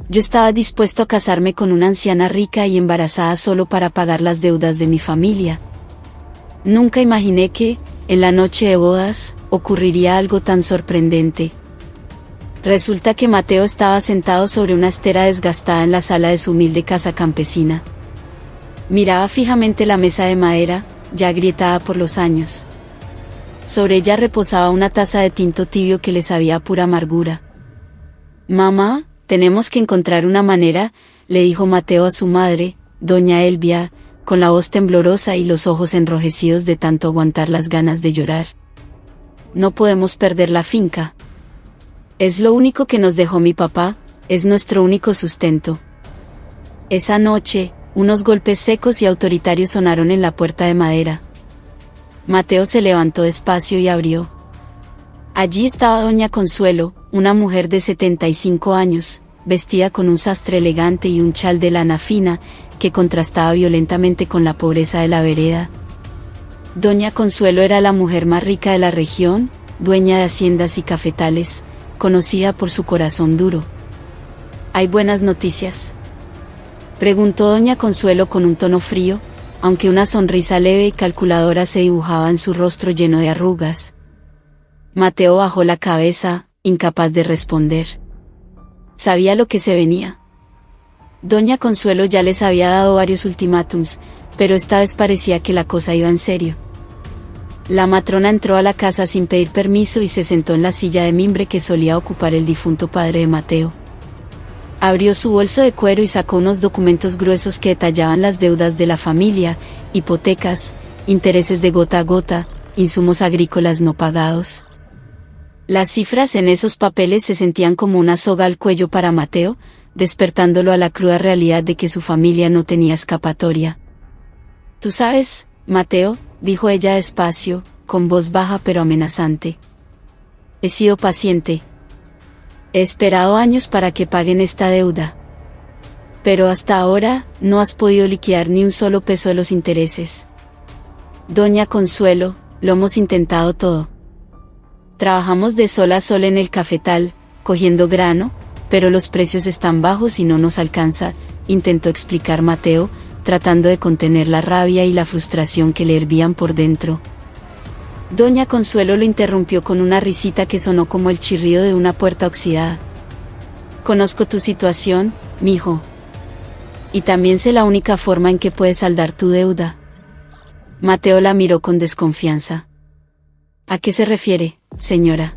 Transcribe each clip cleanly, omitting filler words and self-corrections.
Yo estaba dispuesto a casarme con una anciana rica y embarazada solo para pagar las deudas de mi familia. Nunca imaginé que, en la noche de bodas, ocurriría algo tan sorprendente. Resulta que Mateo estaba sentado sobre una estera desgastada en la sala de su humilde casa campesina. Miraba fijamente la mesa de madera, ya agrietada por los años. Sobre ella reposaba una taza de tinto tibio que le sabía a pura amargura. «Mamá, tenemos que encontrar una manera», le dijo Mateo a su madre, doña Elvia, con la voz temblorosa y los ojos enrojecidos de tanto aguantar las ganas de llorar. «No podemos perder la finca. Es lo único que nos dejó mi papá, es nuestro único sustento». Esa noche, unos golpes secos y autoritarios sonaron en la puerta de madera. Mateo se levantó despacio y abrió. Allí estaba doña Consuelo, una mujer de 75 años, vestida con un sastre elegante y un chal de lana fina, que contrastaba violentamente con la pobreza de la vereda. Doña Consuelo era la mujer más rica de la región, dueña de haciendas y cafetales, conocida por su corazón duro. «¿Hay buenas noticias?», preguntó doña Consuelo con un tono frío, aunque una sonrisa leve y calculadora se dibujaba en su rostro lleno de arrugas. Mateo bajó la cabeza, incapaz de responder. Sabía lo que se venía. Doña Consuelo ya les había dado varios ultimátums, pero esta vez parecía que la cosa iba en serio. La matrona entró a la casa sin pedir permiso y se sentó en la silla de mimbre que solía ocupar el difunto padre de Mateo. Abrió su bolso de cuero y sacó unos documentos gruesos que detallaban las deudas de la familia, hipotecas, intereses de gota a gota, insumos agrícolas no pagados. Las cifras en esos papeles se sentían como una soga al cuello para Mateo, despertándolo a la cruda realidad de que su familia no tenía escapatoria. «Tú sabes, Mateo», dijo ella despacio, con voz baja pero amenazante. «He sido paciente. He esperado años para que paguen esta deuda. Pero hasta ahora, no has podido liquidar ni un solo peso de los intereses. Doña Consuelo, lo hemos intentado todo. Trabajamos de sol a sol en el cafetal, cogiendo grano, pero los precios están bajos y no nos alcanza», intentó explicar Mateo, tratando de contener la rabia y la frustración que le hervían por dentro. Doña Consuelo lo interrumpió con una risita que sonó como el chirrido de una puerta oxidada. «Conozco tu situación, mijo. Y también sé la única forma en que puedes saldar tu deuda». Mateo la miró con desconfianza. «¿A qué se refiere, señora?».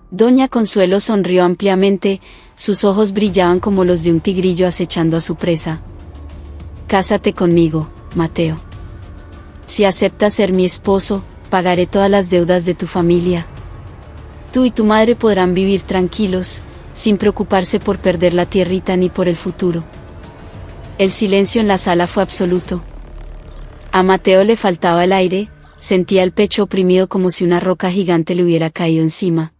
Doña Consuelo sonrió ampliamente, sus ojos brillaban como los de un tigrillo acechando a su presa. «Cásate conmigo, Mateo. Si aceptas ser mi esposo, pagaré todas las deudas de tu familia. Tú y tu madre podrán vivir tranquilos, sin preocuparse por perder la tierrita ni por el futuro». El silencio en la sala fue absoluto. A Mateo le faltaba el aire, sentía el pecho oprimido como si una roca gigante le hubiera caído encima.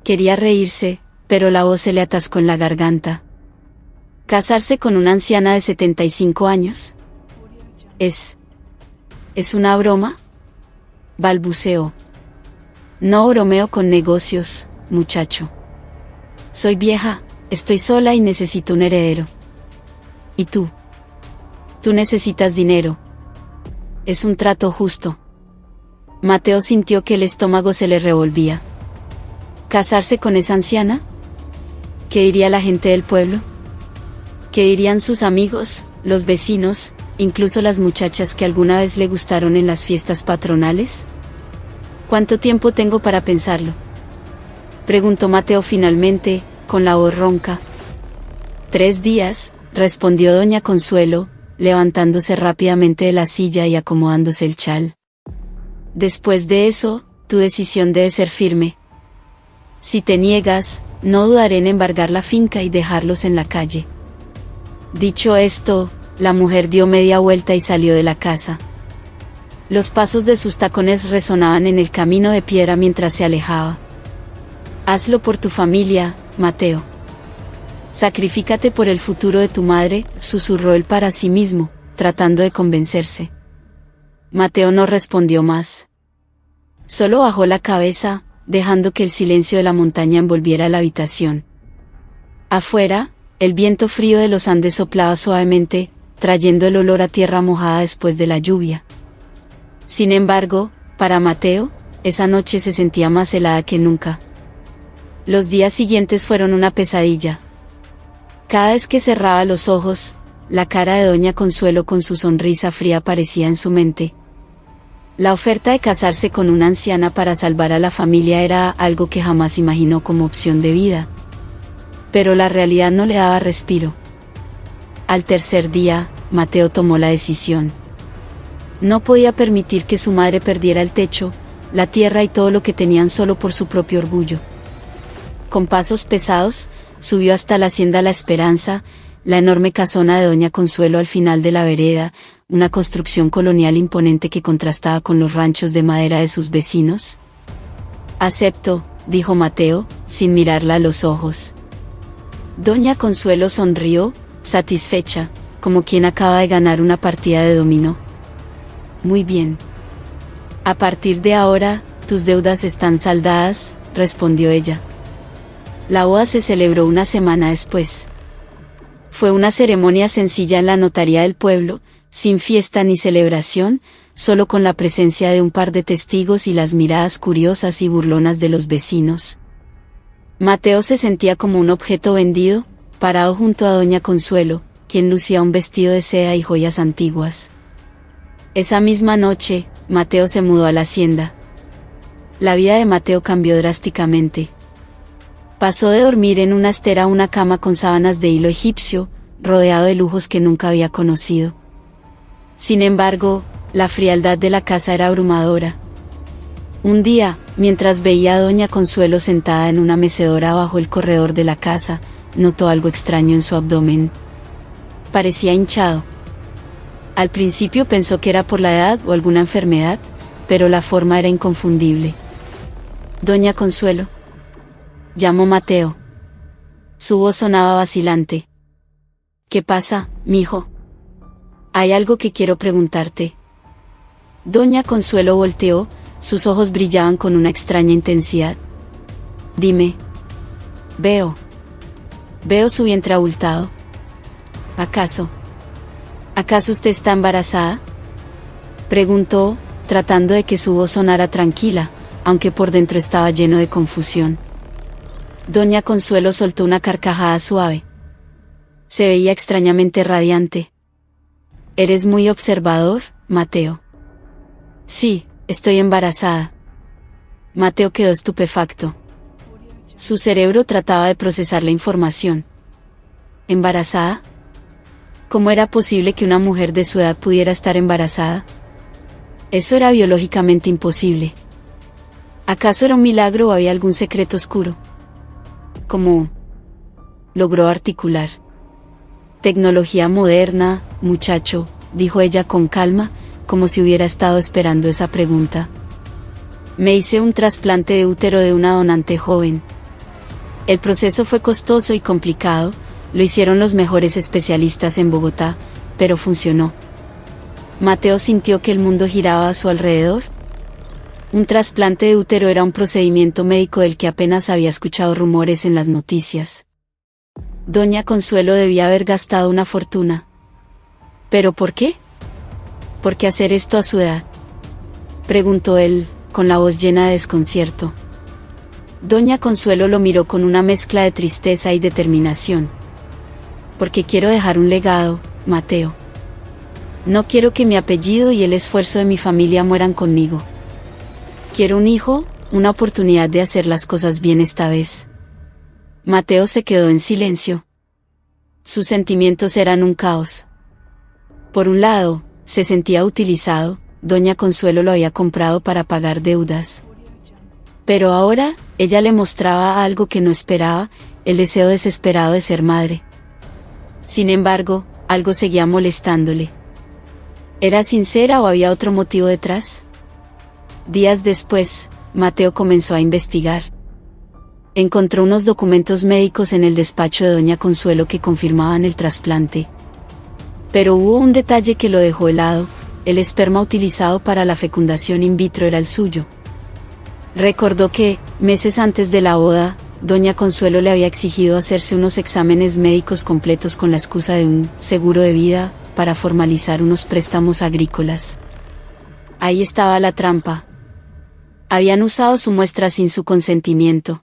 Quería reírse, pero la voz se le atascó en la garganta. ¿Casarse con una anciana de 75 años? ¿Es una broma?, balbuceó. «No bromeo con negocios, muchacho. Soy vieja, estoy sola y necesito un heredero. ¿Y tú? Tú necesitas dinero. Es un trato justo». Mateo sintió que el estómago se le revolvía. ¿Casarse con esa anciana? ¿Qué diría la gente del pueblo? ¿Qué dirían sus amigos, los vecinos, incluso las muchachas que alguna vez le gustaron en las fiestas patronales? «¿Cuánto tiempo tengo para pensarlo?», preguntó Mateo finalmente, con la voz ronca. «3 días», respondió doña Consuelo, levantándose rápidamente de la silla y acomodándose el chal. «Después de eso, tu decisión debe ser firme. Si te niegas, no dudaré en embargar la finca y dejarlos en la calle». Dicho esto, la mujer dio media vuelta y salió de la casa. Los pasos de sus tacones resonaban en el camino de piedra mientras se alejaba. «Hazlo por tu familia, Mateo. Sacrifícate por el futuro de tu madre», susurró él para sí mismo, tratando de convencerse. Mateo no respondió más. Solo bajó la cabeza, dejando que el silencio de la montaña envolviera la habitación. Afuera, El viento frío de los Andes soplaba suavemente, trayendo el olor a tierra mojada después de la lluvia. Sin embargo, para Mateo, esa noche se sentía más helada que nunca. Los días siguientes fueron una pesadilla. Cada vez que cerraba los ojos, la cara de doña Consuelo con su sonrisa fría aparecía en su mente. La oferta de casarse con una anciana para salvar a la familia era algo que jamás imaginó como opción de vida. Pero la realidad no le daba respiro. Al tercer día, Mateo tomó la decisión. No podía permitir que su madre perdiera el techo, la tierra y todo lo que tenían solo por su propio orgullo. Con pasos pesados, subió hasta la hacienda La Esperanza, la enorme casona de doña Consuelo al final de la vereda, una construcción colonial imponente que contrastaba con los ranchos de madera de sus vecinos. «Acepto», dijo Mateo, sin mirarla a los ojos. Doña Consuelo sonrió, satisfecha, como quien acaba de ganar una partida de dominó. «Muy bien. A partir de ahora, tus deudas están saldadas», respondió ella. La boda se celebró una semana después. Fue una ceremonia sencilla en la notaría del pueblo, sin fiesta ni celebración, solo con la presencia de un par de testigos y las miradas curiosas y burlonas de los vecinos. Mateo se sentía como un objeto vendido, parado junto a doña Consuelo, quien lucía un vestido de seda y joyas antiguas. Esa misma noche, Mateo se mudó a la hacienda. La vida de Mateo cambió drásticamente. Pasó de dormir en una estera a una cama con sábanas de hilo egipcio, rodeado de lujos que nunca había conocido. Sin embargo, la frialdad de la casa era abrumadora. Un día, mientras veía a doña Consuelo sentada en una mecedora bajo el corredor de la casa, notó algo extraño en su abdomen. Parecía hinchado. Al principio pensó que era por la edad o alguna enfermedad, pero la forma era inconfundible. «Doña Consuelo», llamó Mateo. Su voz sonaba vacilante. «¿Qué pasa, mijo? Hay algo que quiero preguntarte». Doña Consuelo volteó, sus ojos brillaban con una extraña intensidad. «Dime». Veo su vientre abultado». ¿Acaso usted está embarazada?», preguntó, tratando de que su voz sonara tranquila, aunque por dentro estaba lleno de confusión. Doña Consuelo soltó una carcajada suave. Se veía extrañamente radiante. «¿Eres muy observador, Mateo?». «Sí, estoy embarazada». Mateo quedó estupefacto. Su cerebro trataba de procesar la información. ¿Embarazada? ¿Cómo era posible que una mujer de su edad pudiera estar embarazada? Eso era biológicamente imposible. ¿Acaso era un milagro o había algún secreto oscuro? ¿Cómo logró articular? «Tecnología moderna, muchacho», dijo ella con calma, como si hubiera estado esperando esa pregunta. «Me hice un trasplante de útero de una donante joven. El proceso fue costoso y complicado, lo hicieron los mejores especialistas en Bogotá, pero funcionó». Mateo sintió que el mundo giraba a su alrededor. Un trasplante de útero era un procedimiento médico del que apenas había escuchado rumores en las noticias. Doña Consuelo debía haber gastado una fortuna. ¿Pero por qué? ¿Por qué hacer esto a su edad?, preguntó él, con la voz llena de desconcierto. Doña Consuelo lo miró con una mezcla de tristeza y determinación. «Porque quiero dejar un legado, Mateo. No quiero que mi apellido y el esfuerzo de mi familia mueran conmigo. Quiero un hijo, una oportunidad de hacer las cosas bien esta vez». Mateo se quedó en silencio. Sus sentimientos eran un caos. Por un lado, se sentía utilizado, doña Consuelo lo había comprado para pagar deudas. Pero ahora, ella le mostraba algo que no esperaba, el deseo desesperado de ser madre. Sin embargo, algo seguía molestándole. ¿Era sincera o había otro motivo detrás? Días después, Mateo comenzó a investigar. Encontró unos documentos médicos en el despacho de doña Consuelo que confirmaban el trasplante. Pero hubo un detalle que lo dejó helado: el esperma utilizado para la fecundación in vitro era el suyo. Recordó que, meses antes de la boda, doña Consuelo le había exigido hacerse unos exámenes médicos completos con la excusa de un seguro de vida para formalizar unos préstamos agrícolas. Ahí estaba la trampa. Habían usado su muestra sin su consentimiento.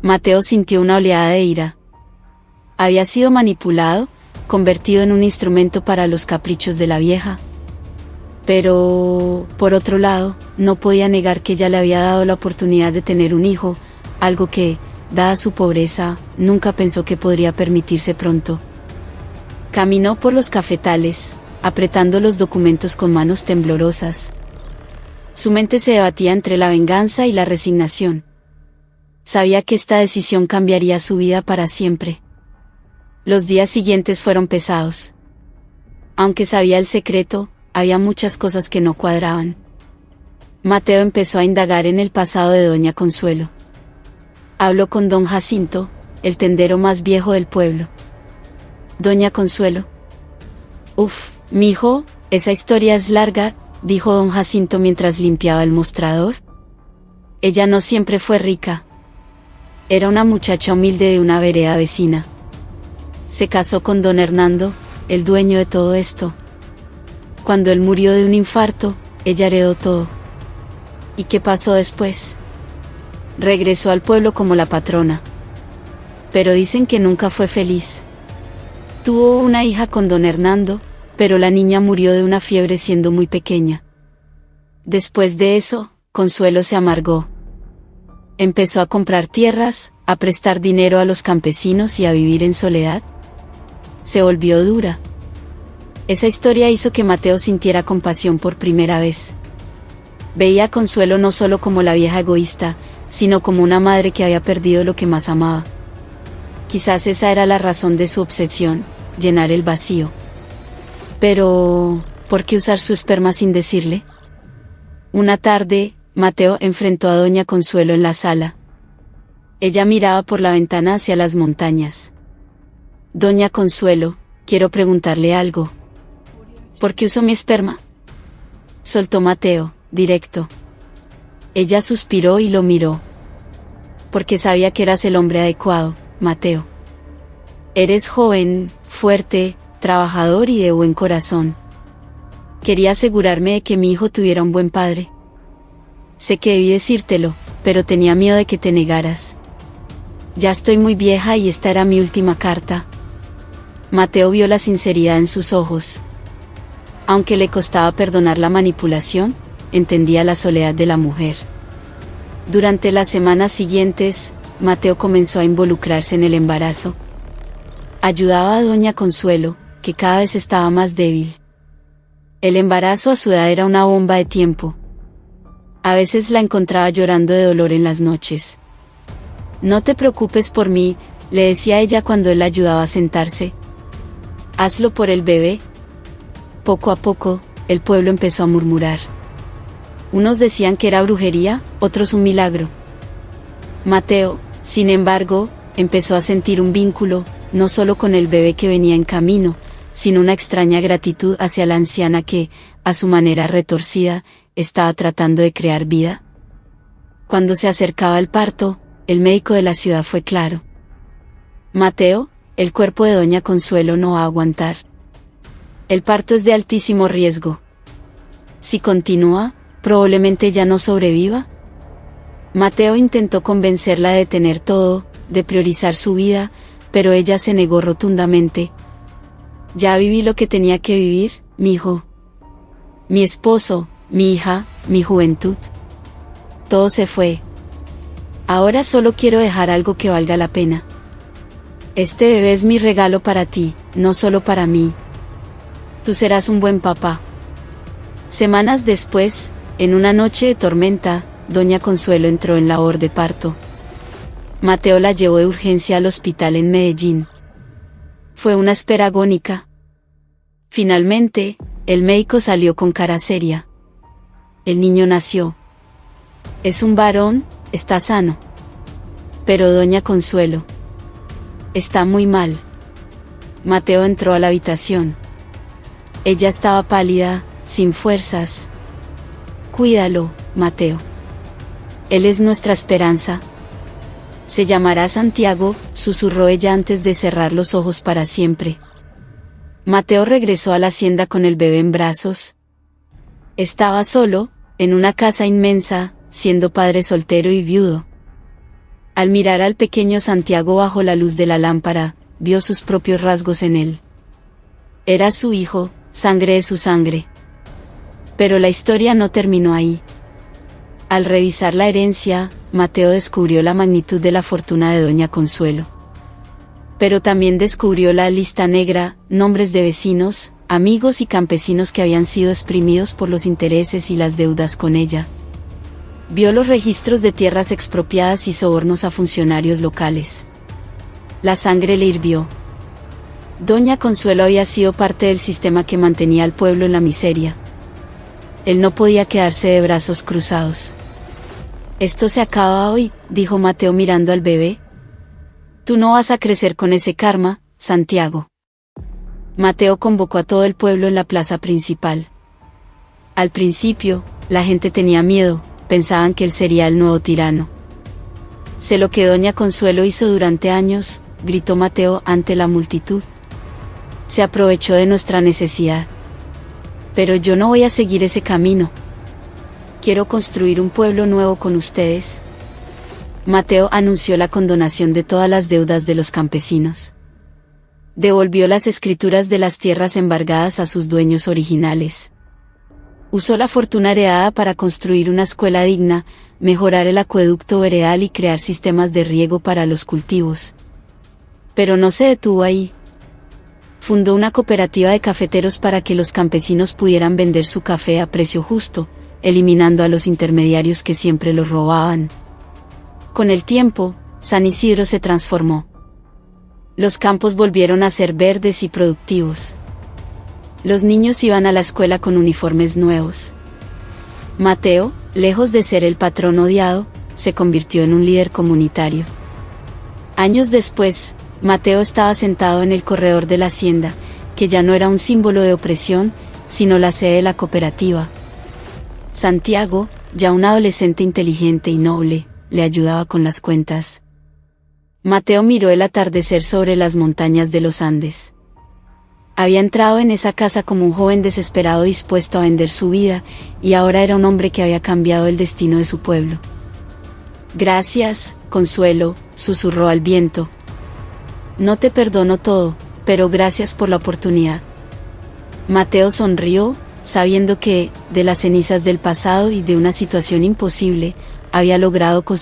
Mateo sintió una oleada de ira. Había sido manipulado, convertido en un instrumento para los caprichos de la vieja. Pero, por otro lado, no podía negar que ella le había dado la oportunidad de tener un hijo, algo que, dada su pobreza, nunca pensó que podría permitirse pronto. Caminó por los cafetales, apretando los documentos con manos temblorosas. Su mente se debatía entre la venganza y la resignación. Sabía que esta decisión cambiaría su vida para siempre. Los días siguientes fueron pesados. Aunque sabía el secreto, había muchas cosas que no cuadraban. Mateo empezó a indagar en el pasado de doña Consuelo. Habló con don Jacinto, el tendero más viejo del pueblo. Doña Consuelo. Mijo, esa historia es larga, dijo don Jacinto mientras limpiaba el mostrador. Ella no siempre fue rica. Era una muchacha humilde de una vereda vecina. Se casó con don Hernando, el dueño de todo esto. Cuando él murió de un infarto, ella heredó todo. ¿Y qué pasó después? Regresó al pueblo como la patrona. Pero dicen que nunca fue feliz. Tuvo una hija con don Hernando, pero la niña murió de una fiebre siendo muy pequeña. Después de eso, Consuelo se amargó. Empezó a comprar tierras, a prestar dinero a los campesinos y a vivir en soledad. Se volvió dura. Esa historia hizo que Mateo sintiera compasión por primera vez. Veía a Consuelo no solo como la vieja egoísta, sino como una madre que había perdido lo que más amaba. Quizás esa era la razón de su obsesión, llenar el vacío. Pero, ¿por qué usar su esperma sin decirle? Una tarde, Mateo enfrentó a doña Consuelo en la sala. Ella miraba por la ventana hacia las montañas. Doña Consuelo, quiero preguntarle algo. ¿Por qué usó mi esperma? Soltó Mateo, directo. Ella suspiró y lo miró. Porque sabía que eras el hombre adecuado, Mateo. Eres joven, fuerte, trabajador y de buen corazón. Quería asegurarme de que mi hijo tuviera un buen padre. Sé que debí decírtelo, pero tenía miedo de que te negaras. Ya estoy muy vieja y esta era mi última carta. Mateo vio la sinceridad en sus ojos. Aunque le costaba perdonar la manipulación, entendía la soledad de la mujer. Durante las semanas siguientes, Mateo comenzó a involucrarse en el embarazo. Ayudaba a doña Consuelo, que cada vez estaba más débil. El embarazo a su edad era una bomba de tiempo. A veces la encontraba llorando de dolor en las noches. No te preocupes por mí, le decía ella cuando él la ayudaba a sentarse. Hazlo por el bebé. Poco a poco, el pueblo empezó a murmurar. Unos decían que era brujería, otros un milagro. Mateo, sin embargo, empezó a sentir un vínculo, no solo con el bebé que venía en camino, sino una extraña gratitud hacia la anciana que, a su manera retorcida, estaba tratando de crear vida. Cuando se acercaba el parto, el médico de la ciudad fue claro. Mateo, el cuerpo de doña Consuelo no va a aguantar. El parto es de altísimo riesgo. Si continúa, probablemente ya no sobreviva. Mateo intentó convencerla de tener todo, de priorizar su vida, pero ella se negó rotundamente. Ya viví lo que tenía que vivir, mijo. Mi esposo, mi hija, mi juventud. Todo se fue. Ahora solo quiero dejar algo que valga la pena. Este bebé es mi regalo para ti, no solo para mí. Tú serás un buen papá. Semanas después, en una noche de tormenta, doña Consuelo entró en labor de parto. Mateo la llevó de urgencia al hospital en Medellín. Fue una espera agónica. Finalmente, el médico salió con cara seria. El niño nació. Es un varón, está sano. Pero doña Consuelo está muy mal. Mateo entró a la habitación. Ella estaba pálida, sin fuerzas. Cuídalo, Mateo. Él es nuestra esperanza. Se llamará Santiago, susurró ella antes de cerrar los ojos para siempre. Mateo regresó a la hacienda con el bebé en brazos. Estaba solo, en una casa inmensa, siendo padre soltero y viudo. Al mirar al pequeño Santiago bajo la luz de la lámpara, vio sus propios rasgos en él. Era su hijo, sangre de su sangre. Pero la historia no terminó ahí. Al revisar la herencia, Mateo descubrió la magnitud de la fortuna de doña Consuelo. Pero también descubrió la lista negra, nombres de vecinos, amigos y campesinos que habían sido exprimidos por los intereses y las deudas con ella. Vio los registros de tierras expropiadas y sobornos a funcionarios locales. La sangre le hirvió. Doña Consuelo había sido parte del sistema que mantenía al pueblo en la miseria. Él no podía quedarse de brazos cruzados. Esto se acaba hoy, dijo Mateo mirando al bebé. Tú no vas a crecer con ese karma, Santiago. Mateo convocó a todo el pueblo en la plaza principal. Al principio, la gente tenía miedo, pensaban que él sería el nuevo tirano. Sé lo que doña Consuelo hizo durante años, gritó Mateo ante la multitud. Se aprovechó de nuestra necesidad. Pero yo no voy a seguir ese camino. Quiero construir un pueblo nuevo con ustedes. Mateo anunció la condonación de todas las deudas de los campesinos. Devolvió las escrituras de las tierras embargadas a sus dueños originales. Usó la fortuna heredada para construir una escuela digna, mejorar el acueducto veredal y crear sistemas de riego para los cultivos. Pero no se detuvo ahí. Fundó una cooperativa de cafeteros para que los campesinos pudieran vender su café a precio justo, eliminando a los intermediarios que siempre los robaban. Con el tiempo, San Isidro se transformó. Los campos volvieron a ser verdes y productivos. Los niños iban a la escuela con uniformes nuevos. Mateo, lejos de ser el patrón odiado, se convirtió en un líder comunitario. Años después, Mateo estaba sentado en el corredor de la hacienda, que ya no era un símbolo de opresión, sino la sede de la cooperativa. Santiago, ya un adolescente inteligente y noble, le ayudaba con las cuentas. Mateo miró el atardecer sobre las montañas de los Andes. Había entrado en esa casa como un joven desesperado dispuesto a vender su vida, y ahora era un hombre que había cambiado el destino de su pueblo. Gracias, Consuelo, susurró al viento. No te perdono todo, pero gracias por la oportunidad. Mateo sonrió, sabiendo que, de las cenizas del pasado y de una situación imposible, había logrado construir